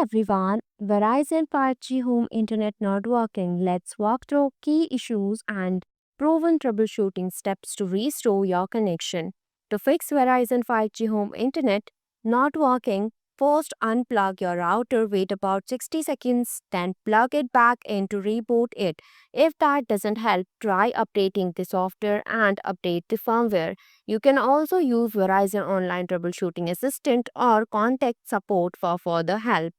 everyone, Verizon 5G home internet not working. Let's walk through key issues and proven troubleshooting steps to restore your connection. To fix Verizon 5G home internet not working, first unplug your router, wait about 60 seconds, then plug it back in to reboot it. If that doesn't help, try updating the software and update the firmware. You can also use Verizon Online Troubleshooting Assistant or contact support for further help.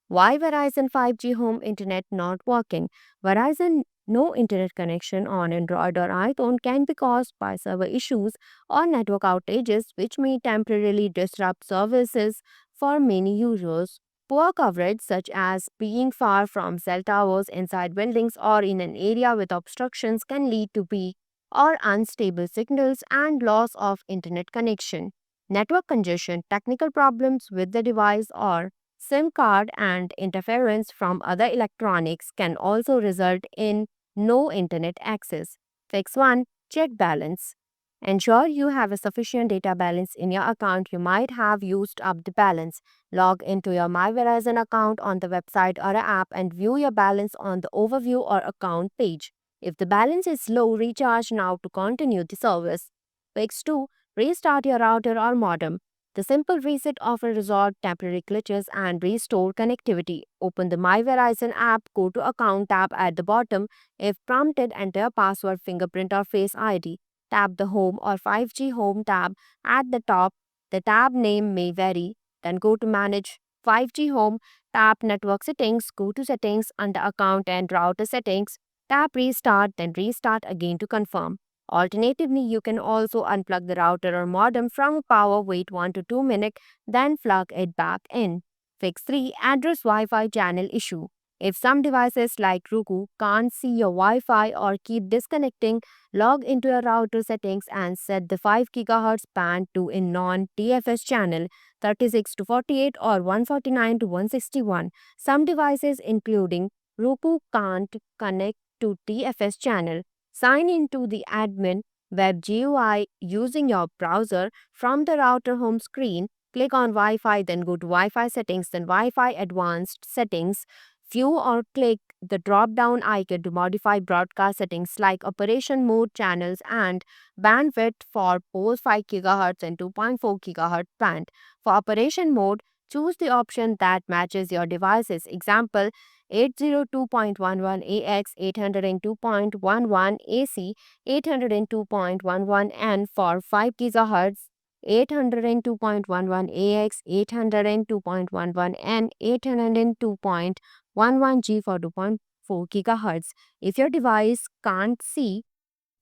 Why Verizon 5G home internet not working? Verizon no internet connection on Android or iPhone can be caused by server issues or network outages, which may temporarily disrupt services for many users. Poor coverage, such as being far from cell towers inside buildings or in an area with obstructions, can lead to weak or unstable signals and loss of internet connection. Network congestion, technical problems with the device, or SIM card and interference from other electronics can also result in no internet access. Fix 1. Check balance. Ensure you have a sufficient data balance in your account. You might have used up the balance. Log into your My Verizon account on the website or app and view your balance on the overview or account page. If the balance is low, recharge now to continue the service. Fix 2. Restart your router or modem. The simple reset often resolve temporary glitches and restore connectivity. Open the My Verizon app, go to Account tab at the bottom. If prompted, enter a password, fingerprint, or Face ID. Tap the Home or 5G Home tab at the top. The tab name may vary. Then go to Manage 5G Home, tap Network Settings, go to Settings under Account and Router Settings. Tap Restart, then restart again to confirm. Alternatively, you can also unplug the router or modem from power, wait 1 to 2 minutes, then plug it back in. Fix 3. Address Wi-Fi channel issue. If some devices like Roku can't see your Wi-Fi or keep disconnecting, log into your router settings and set the 5 GHz band to a non-TFS channel 36 to 48 or 149 to 161. Some devices including Roku can't connect to TFS channel. Sign into the admin web GUI using your browser from the router home screen. Click on Wi-Fi, then go to Wi-Fi settings, then Wi-Fi advanced settings. View or click the drop-down icon to modify broadcast settings like operation mode, channels, and bandwidth for both 5 GHz and 2.4 GHz band. For operation mode, choose the option that matches your device's example 802.11ax, 802.11 AC, 802.11 N for 5 GHz, 802.11 AX, 802.11 N, 802.11 G for 2.4 GHz. If your device can't see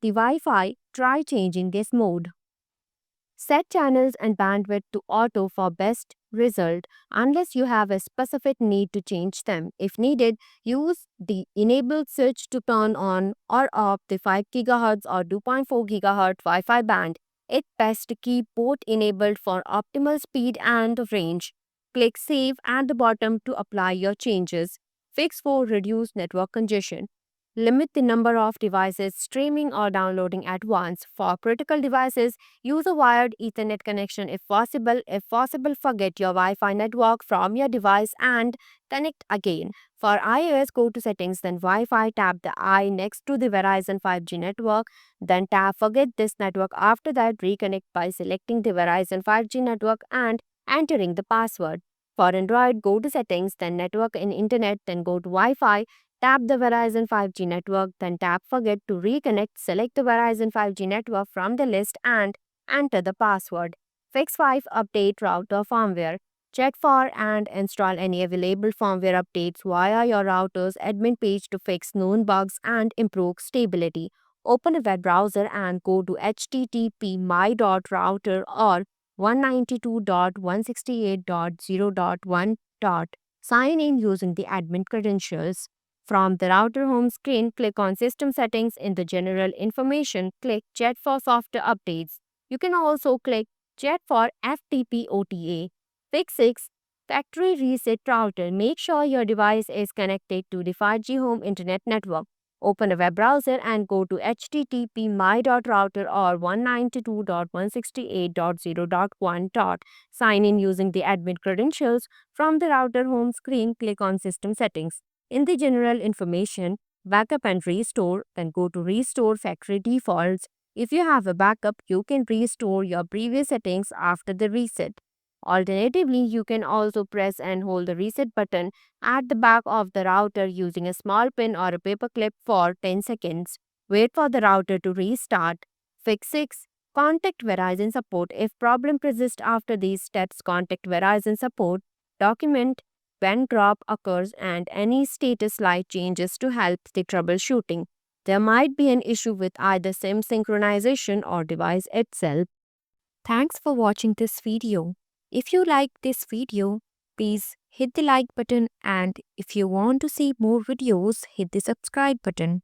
the Wi-Fi, try changing this mode. Set channels and bandwidth to auto for best result unless you have a specific need to change them. If needed, use the enable switch to turn on or off the 5 GHz or 2.4 GHz Wi-Fi band. It's best to keep both enabled for optimal speed and range. Click Save at the bottom to apply your changes. Fix for reduced network congestion. Limit the number of devices streaming or downloading at once. For critical devices, use a wired Ethernet connection if possible. If possible, forget your Wi-Fi network from your device and connect again. For iOS, go to Settings, then Wi-Fi, tap the I next to the Verizon 5G network, then tap Forget this network. After that, reconnect by selecting the Verizon 5G network and entering the password. For Android, go to Settings, then Network and Internet, then go to Wi-Fi. Tap the Verizon 5G network, then tap Forget to reconnect. Select the Verizon 5G network from the list and enter the password. Fix 5. Update router firmware. Check for and install any available firmware updates via your router's admin page to fix known bugs and improve stability. Open a web browser and go to http my.router or 192.168.0.1. Sign in using the admin credentials. From the router home screen, click on System Settings. In the General Information, click Check for Software Updates. You can also click Check for FTP OTA. Fix 6. Factory Reset Router. Make sure your device is connected to the 5G home internet network. Open a web browser and go to http my.router or 192.168.0.1. Sign in using the admin credentials. From the router home screen, click on System Settings. In the General Information, Backup and Restore, then go to Restore Factory Defaults. If you have a backup, you can restore your previous settings after the reset. Alternatively, you can also press and hold the reset button at the back of the router using a small pin or a paper clip for 10 seconds. Wait for the router to restart. Fix 6. Contact Verizon support. If problem persists after these steps, contact Verizon support. Document when drop occurs and any status light changes to help the troubleshooting. There might be an issue with either SIM synchronization or device itself. Thanks for watching this video. If you like this video, please hit the like button, and if you want to see more videos, hit the subscribe button.